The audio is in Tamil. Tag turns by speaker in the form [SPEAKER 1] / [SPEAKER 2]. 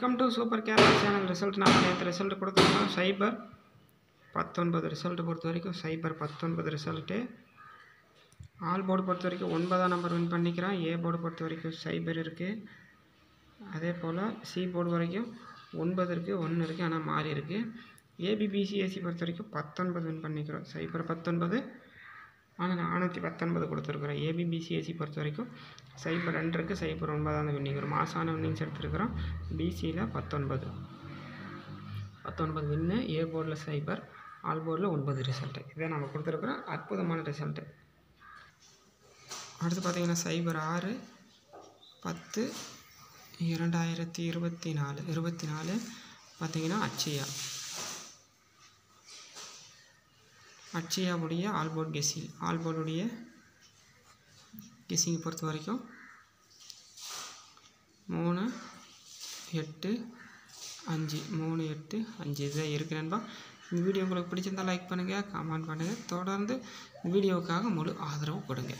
[SPEAKER 1] Welcome to super Kerala channel. Result நான் நேற்று ரிசல்ட் கொடுத்துருக்கோம். சைபர் 19 ரிசல்ட் பொறுத்த வரைக்கும் சைபர் 19 ரிசல்ட்டு. ஆல் போர்டு பொறுத்த வரைக்கும் 9ஆம் நம்பர் வின் பண்ணிக்கிறான். ஏ போர்டு பொறுத்த வரைக்கும் சைபர் இருக்குது. அதே போல் சி போர்டு வரைக்கும் 9 இருக்குது, 1 இருக்குது, ஆனால் மாறி இருக்குது. ஏபிபிசிஎஸ்சி பொறுத்த வரைக்கும் 19 வின் பண்ணிக்கிறோம். சைபர் 19 ஆனால் 419 கொடுத்துருக்குறோம். ஏபிபிசிஎஸ்சி பொறுத்த வரைக்கும் சைபர் 2 இருக்குது, சைபர் 9 வின்னிங்கிறோம். மாசான வின்னிங்ஸ் எடுத்துருக்கிறோம். பிசியில் 19 வின்னு. ஏ போர்டில் சைபர், ஆல் போர்டில் 9 ரிசல்ட்டு. இதை நம்ம கொடுத்துருக்குறோம். அற்புதமான ரிசல்ட்டு. அடுத்து பார்த்திங்கன்னா சைபர் 6/10/2024 பார்த்திங்கன்னா அட்சயாவுடைய ஆல் போர்டு கெஸ்ஸிங். ஆல் போர்டுடைய கெஸ்ஸிங் பொறுத்த வரைக்கும் 3-8-5 இதுதான் இருக்குது நண்பா. இந்த வீடியோ உங்களுக்கு பிடிச்சிருந்தால் லைக் பண்ணுங்கள், கமெண்ட் பண்ணுங்கள். தொடர்ந்து வீடியோவுக்காக முழு ஆதரவு கொடுங்க.